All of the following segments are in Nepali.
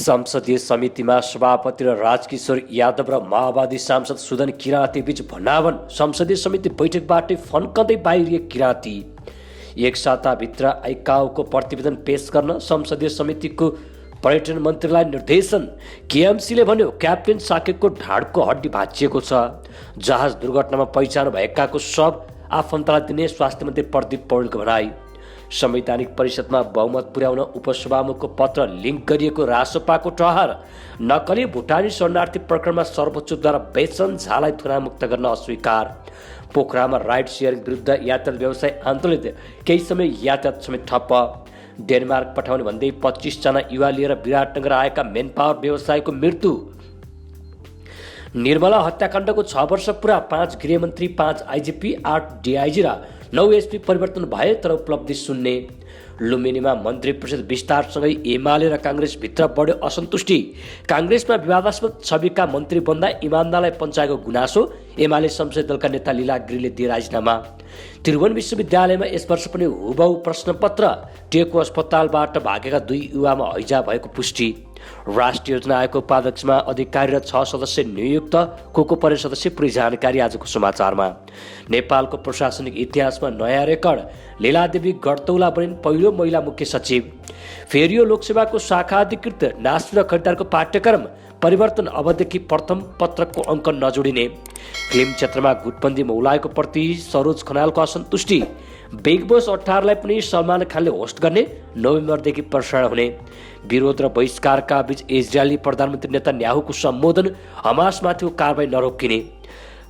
संसदीय समितिमा सभापति र राजकिशोर यादव र माओवादी सांसद सुदन किराँती बीच भनावन। संसदीय समिति बैठकबाटै फन्कँदै बाहिरिए किराँती। एक साताभित्र आइकाओको प्रतिवेदन पेश गर्न संसदीय समितिको पर्यटन मन्त्रीलाई निर्देशन। केएमसीले भन्यो क्याप्टेन साकेतको ढाडको हड्डी भाँचिएको छ। जहाज दुर्घटनामा पहिचान भएकाको शव आफन्तलाई दिने स्वास्थ्य मन्त्री प्रदीप पौडेलको भनाई। संवैधानिक परिषदमा बहुमत पुर्याउन उपसभामुखको पत्र लिङ्क गरिएको रासोपाको टहर। नक्कली भुटानी शरणार्थी प्रकरणमा सर्वोच्चद्वारा बेचन झालाई थुनामुक्त गर्न अस्वीकार। पोखरामा राइड सेयरिङ विरुद्ध यातायात व्यवसाय आन्दोलित, केही समय यातायात समेत ठप्प। डेनमार्क पठाउने भन्दै 25 जना युवा लिएर विराटनगर आएका मेन पावर व्यवसायीको मृत्यु। निर्मला हत्याकाण्डको 6 वर्ष पुरा, 5 गृहमन्त्री, 5 आइजिपी, 8 डिआइजी र 9 एसपी परिवर्तन भए तर उपलब्धि शून्य। लुम्बिनीमा मन्त्री परिषद विस्तारसँगै एमाले र काङ्ग्रेसभित्र बढ्यो असन्तुष्टि। काङ्ग्रेसमा विवादास्पद छविका मन्त्री बन्दा इमान्दारलाई पञ्चायतको गुनासो। एमाले संसदीय दलका नेता लीला गिरीले दिए राजीनामा। त्रिभुवन विश्वविद्यालयमा यस वर्ष पनि हुबहु प्रश्नपत्र। टेको अस्पतालबाट भागेका 2 युवामा हैजा भएको पुष्टि। राष्ट्रिय योजना आयोगको उपाध्यक्षमा अधिकारी र 6 सदस्य नियुक्त, को परे सदस्य पुरै जानकारी आजको समाचारमा। नेपालको प्रशासनिक इतिहासमा नयाँ रेकर्ड, लीलादेवी गडतौला बनिन् पहिलो महिला मुख्य सचिव। फेरियो लोकसेवाको शाखा अधिकृत, नास्ति र खरिदारको पाठ्यक्रम परिवर्तन, अबदेखि प्रथम पत्रकको अङ्क नजोडिने। फिल्म क्षेत्रमा गुटबन्दी मौलाएको प्रति सरोज खनालको असन्तुष्टि। बिग बोस 18 लाई पनि सलमान खानले होस्ट गर्ने, नोभेम्बरदेखि प्रसारण हुने। विरोध र बहिष्कारका बीच इजरायली प्रधानमन्त्री नेतन्याहुको सम्बोधन, हमासमाथिको कारबाही नरोकिने।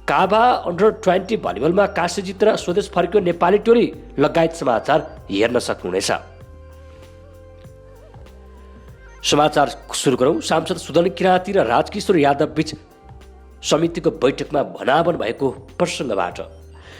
काभा अन्डर-20 भलिबलमा काँस्य जितेर स्वदेश फर्कियो नेपाली टोली लगायत समाचार हेर्न सक्नुहुनेछ। समाचार सुरु गरौँ। सांसद सुदन किराँती र राजकिशोर यादव बीच समितिको बैठकमा भनावन भएको प्रसङ्गबाट।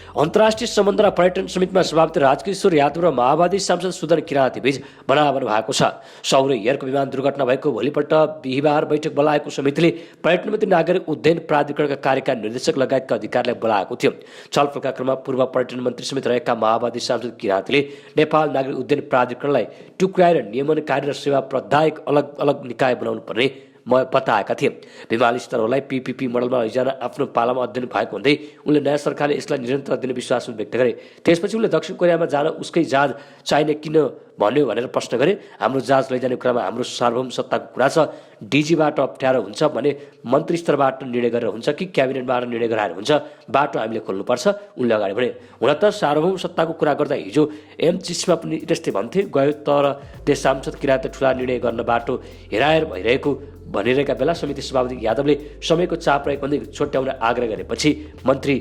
अन्तर्राष्ट्रिय सम्बन्ध र पर्यटन समितिमा सभापति राजकिशोर यादव र माओवादी सांसद सुदन किराँती बीच भनावन भएको छ। सौर्य एयरको विमान दुर्घटना भएको भोलिपल्ट बिहिबार बैठक बोलाएको समितिले पर्यटन मन्त्री, नागरिक उड्डयन प्राधिकरणका कार्यकारी निर्देशक लगायतका अधिकारीलाई बोलाएको थियो। छलफलका क्रममा पूर्व पर्यटन मन्त्री समेत रहेका माओवादी सांसद किराँतीले नेपाल नागरिक उड्डयन प्राधिकरणलाई टुक्राएर नियमनकारी र सेवा प्रदायक अलग अलग निकाय बनाउनु पर्ने बताएका थिए। विमानस्थलहरूलाई पीपीपी मोडलमा लैजान आफ्नो पालामा अध्ययन भएको हुँदै उनले नयाँ सरकारले यसलाई निरन्तर दिने विश्वास व्यक्त गरे। त्यसपछि उनले दक्षिण कोरियामा जान उसकै जहाज चाहिने किन भन्यो भनेर प्रश्न गरे। हाम्रो जहाज लैजाने कुरामा हाम्रो सार्वभौम सत्ताको कुरा छ। डिजीबाट अप्ठ्यारो हुन्छ भने मन्त्री स्तरबाट निर्णय गरेर हुन्छ कि क्याबिनेटबाट निर्णय गराएर हुन्छ, बाटो हामीले खोल्नुपर्छ, उनले अगाडि बढे। हुन त सार्वभौम सत्ताको कुरा गर्दा हिजो एमचिसमा पनि त्यस्तै भन्थे गयो, तर त्यस सांसद किराँती ठुला निर्णय गर्न बाटो हेराएर भइरहेको भनिरहेका बेला समिति सभापति यादवले समयको चाप रहेको भन्दै छोट्याउन आग्रह गरेपछि मन्त्री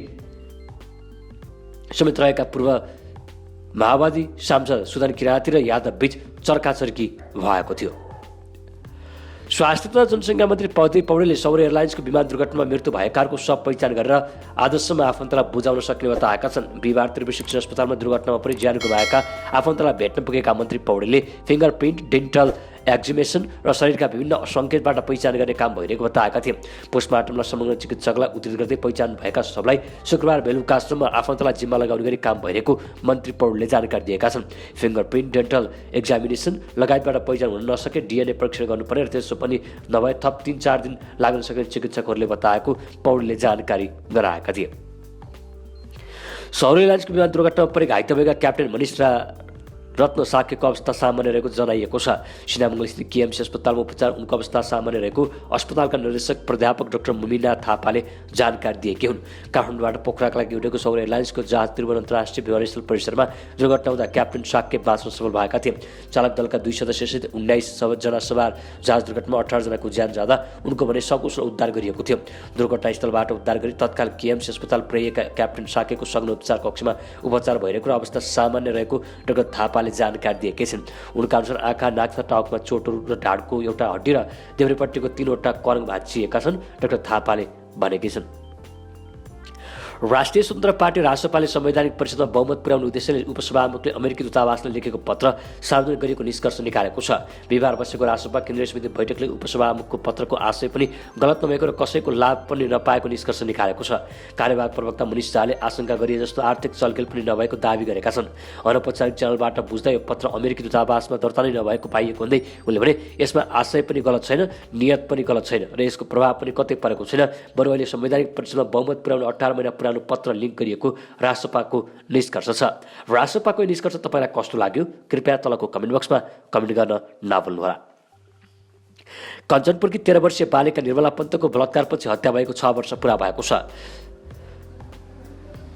समेत रहेका पूर्व माओवादी सांसद सुदन किराँती र यादव बीच चर्काचर्की भएको थियो। स्वास्थ्य तथा जनसङ्ख्या मन्त्री प्रदीप पौडेलले सौर्य एयरलाइन्सको विमान दुर्घटनामा मृत्यु भएकाहरूको सब पहिचान गरेर आजसम्म आफन्तलाई बुझाउन सक्ने बताएका छन्। बिहिबार त्रिभुवन शिक्षण अस्पतालमा दुर्घटनामा परि ज्यान गुमाएका आफन्तलाई भेट्न पुगेका मन्त्री पौडेलले फिङ्गरप्रिन्ट, डेन्टल एक्जिमेसन र शरीरका विभिन्न सङ्केतबाट पहिचान गर्ने काम भइरहेको बताएका थिए। पोस्टमार्टमलाई समग्र चिकित्सकलाई उद्धृत गर्दै पहिचान भएका सबलाई शुक्रबार बेलुकासम्म आफन्तलाई जिम्मा लगाउने गरी काम भइरहेको मन्त्री पौडेलले जानकारी दिएका छन्। फिङ्गरप्रिन्ट, डेन्टल एक्जामिनेसन लगायतबाट पहिचान हुन नसके डिएनए परीक्षण गर्नुपर्ने र त्यसो पनि नभए थप 3-4 दिन लाग्न सक्ने चिकित्सकहरूले बताएको पौडेलले जानकारी गराएका थिए। सौर्य एयरलाइन्सको विमान दुर्घटनामा परेका घाइते भएका क्याप्टेन मनिष रत्न साकेको अवस्था सामान्य रहेको जनाइएको छ। सिनामङ्गल स्थित केएमसी अस्पतालमा उपचार उनको अवस्था सामान्य रहेको अस्पतालका निर्देशक प्राध्यापक डाक्टर मुमिना थापाले जानकारी दिएकी हुन्। काठमाडौँबाट पोखराका लागि उडेको सौर्य एयरलाइन्सको जहाज त्रिभुवन अन्तर्राष्ट्रिय विमानस्थल परिसरमा दुर्घटना हुँदा क्याप्टेन साके बाँच्न सफल भएका थिए। चालक दलका 2 सदस्यसहित 19 जना सवार जहाज दुर्घटनामा 18 जनाको ज्यान जाँदा उनको भने सकुशल उद्धार गरिएको थियो। दुर्घटनास्थलबाट उद्धार गरी तत्काल केएमसी अस्पताल पुर्याइएका क्याप्टेन साकेको सघन उपचार कक्षमा उपचार भइरहेको र अवस्था सामान्य रहेको डाक्टर थापाले जानकारी दिएकै छन्। उनका अनुसार आँखा, नाक तथा टाउकोमा चोटहरू र ढाडको एउटा हड्डी र देब्रेपट्टिको 3वटा करङ भाँचिएका छन्, डाक्टर थापाले भनेकी छन्। राष्ट्रिय स्वतन्त्र पार्टी रासपाले संवैधानिक परिषदमा बहुमत पुर्याउने उद्देश्यले उपसभामुखले अमेरिकी दूतावासले लेखेको पत्र सार्वजनिक गरेको निष्कर्ष निकालेको छ। बिहिबार बसेको रासपा केन्द्रीय समिति बैठकले उपसभामुखको पत्रको आशय पनि गलत नभएको र कसैको लाभ पनि नपाएको निष्कर्ष निकालेको छ। कार्यवाहक प्रवक्ता मनिष झाले आशंका गरिए जस्तो आर्थिक चलखेल पनि नभएको दावी गरेका छन्। अनौपचारिक च्यानलबाट बुझ्दा यो पत्र अमेरिकी दूतावासमा दर्ता नै नभएको पाइएको हुँदै उनले भने यसमा आशय पनि गलत छैन, नियत पनि गलत छैन र यसको प्रभाव पनि कतै परेको छैन। बरु अहिले संवैधानिक परिषदमा बहुमत पुर्याउने 18 महिना पुरानो पत्र लिङ्क गरिएको रासपाको निष्कर्ष छ। रासपाको निष्कर्ष तपाईँलाई कस्तो लाग्यो? कृपया तलको कमेन्ट बक्समा कमेन्ट गर्न नभुल्नुहोला। कञ्चनपुरकी 13 वर्षीय बालिका निर्मला पन्तको बलात्कारपछि हत्या भएको 6 वर्ष पुरा भएको छ।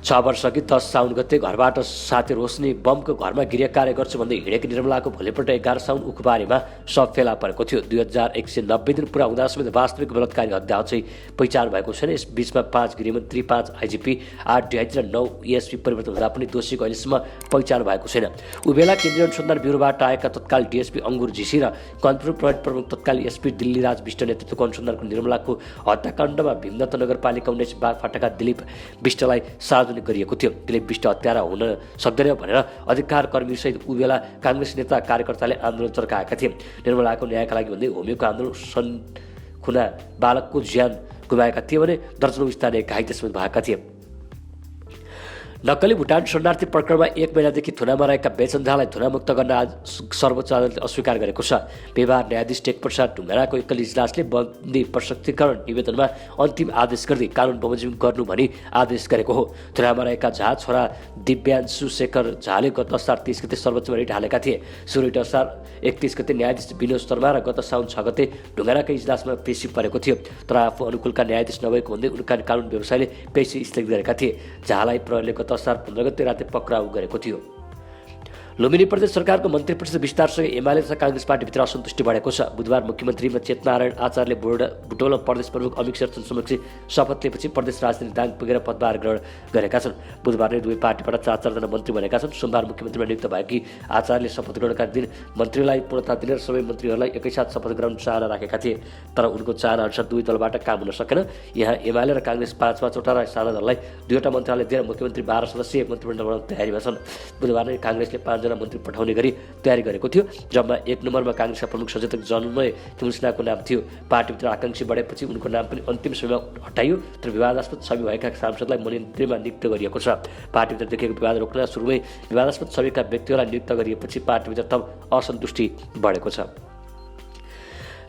6 वर्षअघि 10 साउन गते घरबाट साथी रोशनी बमको घरमा गृह कार्य गर्छु भन्दै हिँडेकी निर्मलाको भोलिपल्ट 11 साउन उखुबारीमा शव फेला परेको थियो। 2190 दिन पुरा हुँदा समेत वास्तविक बलात्कारी हत्या चाहिँ पहिचान भएको छैन। यस बीचमा 5 गृहमन्त्री, 5 आइजिपी, 8 डिआइजी र 9 एएसपी परिवर्तन हुँदा पनि दोषीको अहिलेसम्म पहिचान भएको छैन। उबेला केन्द्रीय अनुसन्धान ब्युरोबाट आएका तत्काल डिएसपी अङ्गुर झिसी र कञ्चनपुर प्रहरी प्रमुख तत्काल एसपी दिल्लीराज विष्ट नेतृत्वको अनुसन्धानको निर्मलाको हत्याकाण्डमा भीमदत्त नगरपालिका 19 बागफाटाका दिलीप विष्टलाई गरिएको थियो। दिलीप विष्ट हत्यारा हुन सक्दैन भनेर अधिकार कर्मीसहित उबेला काङ्ग्रेस नेता कार्यकर्ताले आन्दोलन चर्काएका थिए। निर्मलाको न्यायका लागि भन्दै होमिएको आन्दोलन सनखुना बालकको ज्यान गुमाएका थिए भने दर्जनौं स्थानीय घाइते समेत भएका थिए। नक्कली भुटान शरणार्थी प्रकरणमा 1 महिनादेखि थुनामा रहेका बेचन झालाई थुनामुक्त गर्न आज सर्वोच्च अदालतले अस्वीकार गरेको छ। बिहिबार न्यायाधीश टेकप्रसाद ढुङ्गानाको एकल इजलासले बन्दी प्रशस्तीकरण निवेदनमा अन्तिम आदेश गर्दै कानुन बमोजिम गर्नु भनी आदेश गरेको हो। थुनामा रहेका झा छोरा दिव्यान्शु शेखर झाले गत असार 30 गते सर्वोच्चमा रिट हालेका थिए। सुरुट असार 31 गते न्यायाधीश विनोद शर्मा र गत साउन 6 गते ढुङ्गानाकै इजलासमा पेशी परेको थियो। तर आफू अनुकूलका न्यायाधीश नभएको भन्दै उनका कानुन व्यवसायले पेशी स्थगित गरेका थिए। झालाई प्रहरीले गत असार 15 गते राति पक्राउ गरेको थियो। लुम्बिनी प्रदेश सरकारको मन्त्री परिषद विस्तारसँगै एमाले तथा काङ्ग्रेस पार्टीभित्र असन्तुष्टि बढेको छ। बुधबार मुख्यमन्त्रीमा चेतनारायण आचार्यले बुटवल प्रदेश प्रमुख अमित शेरचन समक्ष शपथ लिएपछि प्रदेश राजधानी दाङ पुगेर पदभार ग्रहण गरेका छन्। बुधबार नै दुवै पार्टीबाट 4 जना मन्त्री बनेका छन्। सोमबार मुख्यमन्त्रीमा नियुक्त भएकी आचार्यले शपथ ग्रहणका दिन मन्त्रीलाई पूर्णता दिने र सबै मन्त्रीहरूलाई एकैसाथ शपथ ग्रहण चाहना राखेका थिए। तर उनको चाहना अनुसार दुवै दलबाट काम हुन सकेन। यहाँ एमाले र काङ्ग्रेस 5-5 वटा र साना दललाई 2वटा मन्त्रालय दिएर मुख्यमन्त्री 12 सदस्यीय मन्त्रीमण्डल बनाउने तयारीमा छन्। बुधबार नै काङ्ग्रेसले 5 जना मन्त्री पठाउने गरी तयारी गरेको थियो। जम्मा 1 नम्बरमा काङ्ग्रेसका प्रमुख सचेतक जनमय तिमुसिनाको नाम थियो। पार्टीभित्र आकाङ्क्षी बढेपछि उनको नाम पनि अन्तिम समयमा हटाइयो। तर विवादास्पद छवि भएका सांसदलाई मन्त्रीमा नियुक्त गरिएको छ। पार्टीभित्र देखिएको विवाद रोक्न सुरुमै विवादास्पद छविका व्यक्तिहरूलाई नियुक्त गरिएपछि पार्टीभित्र थप असन्तुष्टि बढेको छ।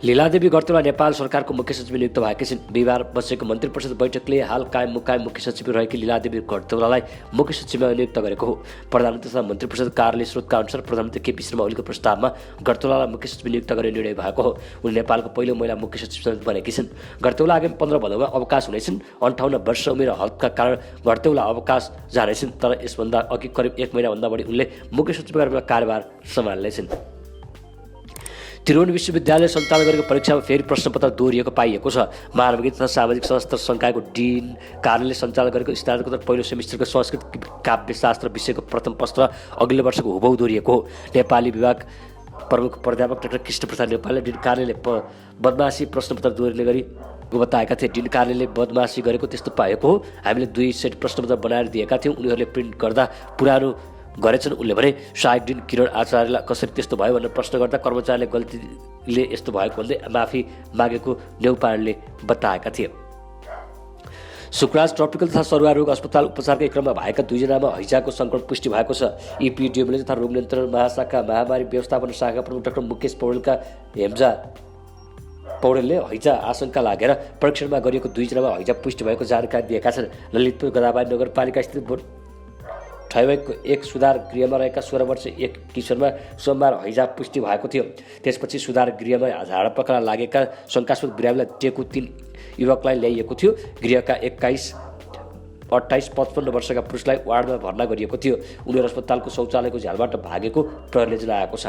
लीलादेवी गर्तौला नेपाल सरकारको मुख्य सचिव नियुक्त भएकी छिन्। बिहिबार बसेको मन्त्री परिषद बैठकले हाल कायम मुकायम मुख्य सचिव रहेकी लीलादेवी गर्तौलालाई मुख्य सचिवमा नियुक्त गरेको हो। प्रधानमन्त्री तथा मन्त्री परिषद कार्यालय स्रोतका अनुसार प्रधानमन्त्री केपी शर्मा ओलीको प्रस्तावमा गर्तौलालाई मुख्य सचिव नियुक्त गर्ने निर्णय भएको हो। उनी नेपालको पहिलो महिला मुख्य सचिव बनेकी छिन्। गर्तौला आगामी 15 भदौमा अवकाश हुनेछन्। 58 वर्ष उमेर हदका कारण गर्तौला अवकाश जानेछन्। तर यसभन्दा अघि करिब 1 महिनाभन्दा बढी उनले मुख्य सचिवका रूपमा कार्यभार सम्हाल्नेछन्। त्रिभुवन विश्वविद्यालय सञ्चालन गरेको परीक्षामा फेरि प्रश्नपत्र दोहोरिएको पाइएको छ। मानविकी तथा सामाजिक शास्त्र संकायको डिन कार्यालयले सञ्चालन गरेको स्नातकोत्तर पहिलो सेमिस्टरको संस्कृत काव्यशास्त्र विषयको प्रथम प्रश्न अघिल्लो वर्षको हुबहु दोहोरिएको हो। नेपाली विभाग प्रमुख प्राध्यापक डाक्टर कृष्णप्रसाद नेपालले डिन कार्यालयले बदमासी प्रश्नपत्र दोहोरिने गरी बताएका थिए। डिन कार्यालयले बदमासी गरेको त्यस्तो पाएको हो। हामीले 2 सेट प्रश्नपत्र बनाएर दिएका थियौँ। उनीहरूले प्रिन्ट गर्दा पुरानो गरेछन्। उनले भने सहायक डिन किरण आचार्यलाई कसरी त्यस्तो भयो भनेर प्रश्न गर्दा कर्मचारीले गल्तीले यस्तो भएको भन्दै माफी मागेको न्यौपाणले बताएका थिए। सुकराज ट्रपिकल तथा सरुवा रोग अस्पताल उपचारकै क्रममा भएका 2 जनामा हैजाको सङ्क्रमण पुष्टि भएको छ। इपिडिएमले तथा रोग नियन्त्रण महाशाखा महामारी व्यवस्थापन शाखा प्रमुख डाक्टर मुकेश पौडेलका हेम्जा पौडेलले हैजा आशंका लागेर परीक्षणमा गरिएको 2 जनामा हैजा पुष्टि भएको जानकारी दिएका छन्। ललितपुर गदाबारी नगरपालिका स्थित ठैवाईको एक सुधार गृहमा रहेका 16 वर्ष एक किशोरमा सोमबार हैजा पुष्टि भएको थियो। त्यसपछि सुधार गृहमा झाडापखाला लागेका शङ्कास्पद बिरामीलाई टेकु 3 युवकलाई ल्याइएको थियो। गृहका 21, 28, 55 वर्षका पुरुषलाई वार्डमा भर्ना गरिएको थियो। उनीहरू अस्पतालको शौचालयको झ्यालबाट भागेको प्रहरीले जनाएको छ।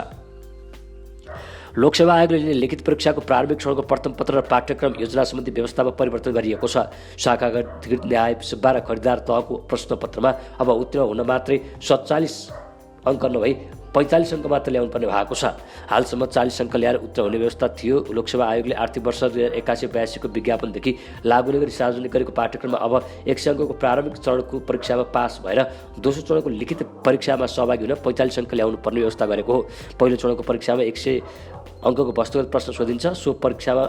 लोकसेवा आयोगले लिने लिखित परीक्षाको प्रारम्भिक चरणको प्रथम पत्र र पाठ्यक्रम योजना सम्बन्धी व्यवस्थामा परिवर्तन गरिएको छ। शाखागत न्याय सेवा र खरिदार तहको प्रश्नपत्रमा अब उत्तीर्ण हुन मात्रै 47 अङ्क नभई 45 अङ्क मात्र ल्याउनु पर्ने भएको छ। हालसम्म 40 अङ्क ल्याएर उत्तर हुने व्यवस्था थियो। लोकसेवा आयोगले आर्थिक वर्ष 2081-82 विज्ञापनदेखि लागू गरी सार्वजनिक गरेको पाठ्यक्रममा अब 100 अङ्कको प्रारम्भिक चरणको परीक्षामा पास भएर दोस्रो चरणको लिखित परीक्षामा सहभागी हुन 45 अङ्क ल्याउनु पर्ने व्यवस्था गरेको हो। पहिलो चरणको परीक्षामा 100 अङ्कको वस्तुगत प्रश्न सोधिन्छ। सो परीक्षामा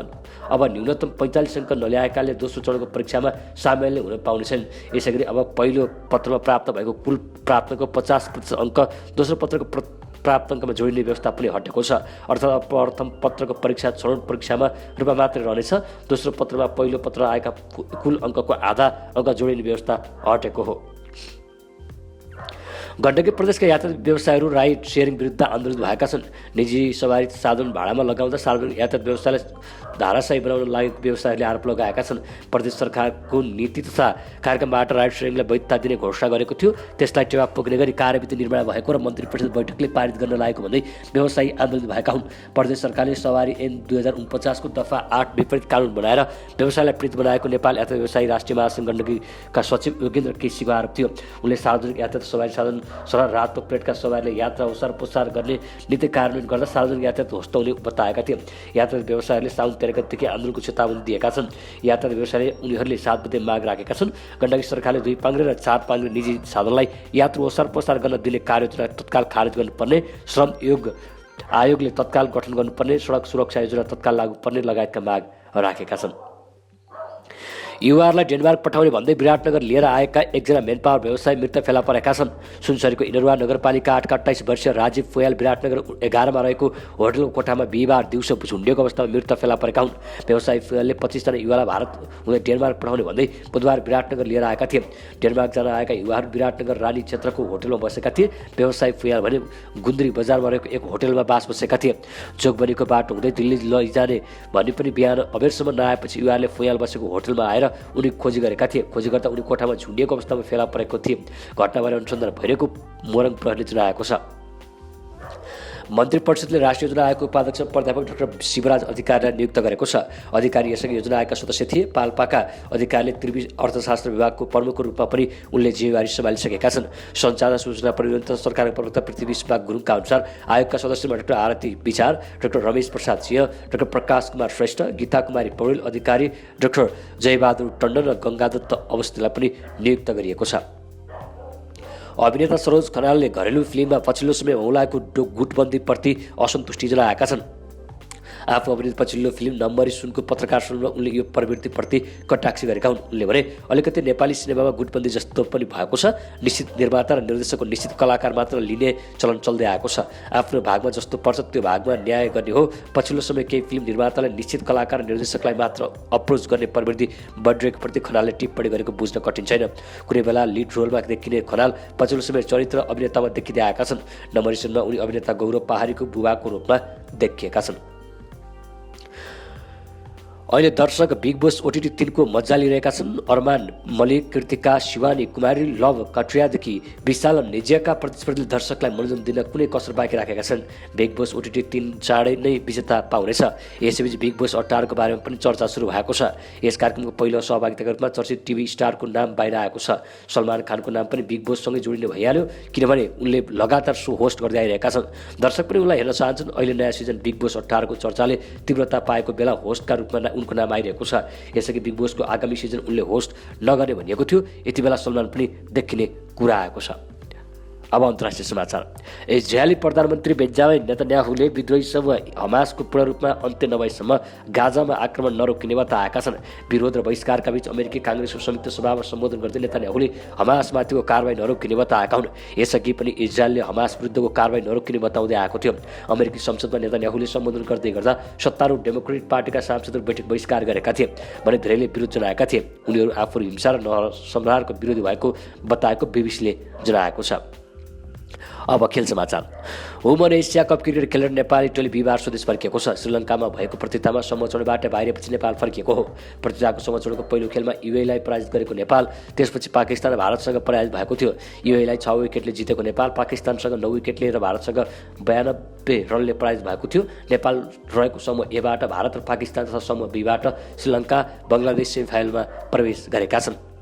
अब न्यूनतम 45 अङ्क नल्याएकाले दोस्रो चरणको परीक्षामा सामेल हुन पाउनेछन्। यसैगरी अब पहिलो पत्रमा प्राप्त भएको कुल प्राप्तको 50% अङ्क दोस्रो पत्रको प्राप्त अङ्कमा जोडिने व्यवस्था पनि हटेको छ। अर्थात् प्रथम पत्रको परीक्षा छनौट परीक्षामा रूपमा मात्रै रहनेछ। दोस्रो पत्रमा पहिलो पत्र आएका कुल अङ्कको आधा अङ्क जोडिने व्यवस्था हटेको हो। गण्डकी प्रदेशका यातायात व्यवसायहरू राइड सेयरिङ विरुद्ध आन्दोलित भएका छन्। निजी सवारी साधन भाडामा लगाउँदा सार्वजनिक यातायात व्यवस्थालाई धाराशाही बनाउन लागेको व्यवसायहरूले आरोप लगाएका छन्। प्रदेश सरकारको नीति तथा कार्यक्रमबाट राइड सेयरिङलाई वैधता दिने घोषणा गरेको थियो। त्यसलाई टेवा पुग्ने गरी कार्यविधि निर्माण भएको र मन्त्री परिषद बैठकले पारित गर्न लागेको भन्दै व्यवसायी आन्दोलित भएका हुन्। प्रदेश सरकारले सवारी ऐन 2049 को दफा 8 विपरीत कानुन बनाएर व्यवसायलाई पीडित बनाएको नेपाल यातायात व्यवसायी राष्ट्रिय महासङ्घ गण्डकीका सचिव योगेन्द्र केसीको आरोप थियो। उनले सार्वजनिक यातायात सवारी साधन सरह रातो प्लेटका सवारीले यात्रा ओसार पोसार गर्ने नीति कार्यान्वयन गर्दा सार्वजनिक यातायात होस्टाउने बताएका थिए। यातायात व्यवसायीहरूले साउन 13 गतेदेखि आन्दोलनको चेतावनी दिएका छन्। यातायात व्यवसायले उनीहरूले 7 बुँदे माग राखेका छन्। गण्डकी सरकारले 2 पाङ्ग्रे र 4 पाङ्ग्रे निजी साधनलाई यात्रु ओसार पोसार गर्न दिने कार्ययोजना तत्काल खारेज गर्नुपर्ने, श्रम आयोगले तत्काल गठन गर्नुपर्ने, सडक सुरक्षा योजना तत्काल लागू पर्ने लगायतका माग राखेका छन्। युवाहरूलाई डेनमार्क पठाउने भन्दै विराटनगर लिएर आएका एकजना मेन पावर व्यवसायी मृत फेला परेका छन्। सुनसरीको इनरुवा नगरपालिका 8 का 28 वर्षीय राजीव पोयाल विराटनगर 11 मा रहेको होटलको कोठामा बिहिबार दिउँसो झुन्डिएको अवस्थामा मृत फेला परेका हुन्। व्यवसायी पोयालले 25 जना युवालाई भारत हुँदै डेनमार्क पठाउने भन्दै बुधबार विराटनगर लिएर आएका थिए। डेनमार्क जान आएका युवाहरू विराटनगर रानी क्षेत्रको होटलमा बसेका थिए। व्यवसायी पोयाल भने गुन्द्री बजारमा रहेको एक होटलमा बास बसेका थिए। जोगबनीको बाटो हुँदै दिल्ली लैजाने भने पनि बिहान अबेरसम्म नआएपछि युवाहरूले पोयाल बसेको होटलमा आएर उनी खोजी गरेका थिए। खोजी गर्दा उनी कोठामा झुन्डिएको अवस्थामा फेला परेको थिए। घटनाबारे अनुसन्धान भइरहेको मोरङ प्रहरीले जनाएको छ। मन्त्री परिषदले राष्ट्रिय योजना आयोगको उपाध्यक्ष प्राध्यापक डाक्टर शिवराज अधिकारीलाई नियुक्त गरेको छ। अधिकारी यसअघि योजना आयोगका सदस्य थिए। पाल्पाका अधिकारीले त्रिवी अर्थशास्त्र विभागको प्रमुखको रूपमा पनि उनले जिम्मेवारी सम्हालिसकेका छन्। सञ्चार सूचना परिवर्तन सरकारका प्रवक्ता पृथ्वी सुब्बा गुरुङका अनुसार आयोगका सदस्यमा डाक्टर आरती विचार, डाक्टर रमेश प्रसाद सिंह, डाक्टर प्रकाश कुमार श्रेष्ठ, गीता कुमारी पौडेल अधिकारी, डाक्टर जयबहादुर टण्डन र गङ्गादत्त अवस्थीलाई पनि नियुक्त गरिएको छ। अभिनेता सरोज खनालले घरेलु फिल्ममा पछिल्लो समय औँलाएको गुटबन्दीप्रति असन्तुष्टि जनाएका छन्। आफू अभिनीत पछिल्लो फिल्म नम्बरी सुनको पत्रकार सम्मेलनमा उनले यो प्रवृत्तिप्रति कटाक्षी गरेका हुन्। उनले भने अलिकति नेपाली सिनेमामा गुटबन्दी जस्तो पनि भएको छ। निश्चित निर्माता र निर्देशकको निश्चित कलाकार मात्र लिने चलन चल्दै आएको छ। आफ्नो भागमा जस्तो पर्छ त्यो भागमा न्याय गर्ने हो। पछिल्लो समय केही फिल्म निर्माताले निश्चित कलाकार र निर्देशकलाई मात्र अप्रोच गर्ने प्रवृत्ति बढिरहेको प्रति खनालले टिप्पणी गरेको बुझ्न कठिन छैन। कुनै बेला लिड रोलमा देखिने खनाल पछिल्लो समय चरित्र अभिनेतामा देखिँदै आएका छन्। नम्बरी सुनमा उनी अभिनेता गौरव पहाडीको बुबाको रूपमा देखिएका छन्। अहिले दर्शक बिग बोस OTT 3 को मजा लिइरहेका छन्। अरमान मलिक, कृतिका, शिवानी कुमारी, लभ कट्रियादेखि विशाल निज्याका प्रतिस्पर्धी दर्शकलाई मनोरञ्जन दिन कुनै कसर बाँकी राखेका छन्। बिग बोस OTT 3 चाँडै नै विजेता पाउनेछ। यसैबीच बिग बोस 18 को बारेमा पनि चर्चा सुरु भएको छ। यस कार्यक्रमको पहिलो सहभागिताका रूपमा चर्चित टिभी स्टारको नाम बाहिर आएको छ। सलमान खानको नाम पनि बिग बोससँगै जोडिने भइहाल्यो, किनभने उनले लगातार सो होस्ट गर्दै आइरहेका छन्। दर्शक पनि उनलाई हेर्न चाहन्छन्। अहिले नयाँ सिजन बिग बोस 18 को चर्चाले तीव्रता पाएको बेला होस्टका रूपमा उनको नाम आइरहेको छ। यसअघि बिग बोसको आगामी सिजन उनले होस्ट नगर्ने भनिएको थियो। यति बेला सलमान पनि देखिने कुरा आएको छ। अब अन्तर्राष्ट्रिय समाचार। इजरायली प्रधानमन्त्री बेन्जामिन नेतन्याहुले विद्रोही समूह हमासको पूर्ण रूपमा अन्त्य नभएसम्म गाजामा आक्रमण नरोकिने बताएका छन्। विरोध र बहिष्कारका बीच अमेरिकी काङ्ग्रेसको संयुक्त सभामा सम्बोधन गर्दै नेतन्याहुले हमासमाथिको कारबाही नरोकिने बताएका हुन्। यसअघि पनि इजरायलले हमास विरुद्धको कारबाही नरोकिने बताउँदै आएको थियो। अमेरिकी संसदमा नेतन्याहुले सम्बोधन गर्दै गर्दा सत्तारूढ डेमोक्रेटिक पार्टीका सांसदहरू बैठक बहिष्कार गरेका थिए भने धेरैले विरोध जनाएका थिए। उनीहरू आफूहरू हिंसा र नरसंहारको विरोधी भएको बताएको बीबीसीले जनाएको छ। अब खेल समाचार। वुमन एसिया कप क्रिकेट खेलेर नेपाली टोली बिहिबार स्वदेश फर्किएको छ। श्रीलङ्कामा भएको प्रतियोगितामा समूह चरणबाट बाहिरिएपछि नेपाल फर्किएको हो। प्रतियोगिताको समूह चरणको पहिलो खेलमा युएईलाई पराजित गरेको नेपाल त्यसपछि पाकिस्तान र भारतसँग पराजित भएको थियो। युएईलाई 6 विकेटले जितेको नेपाल पाकिस्तानसँग 9 विकेटले र भारतसँग 92 रनले पराजित भएको थियो। नेपाल रहेको समूह एबाट भारत र पाकिस्तान तथा समूह बीबाट श्रीलङ्का, बङ्गलादेश सेमिफाइनलमा प्रवेश गरेका छन्।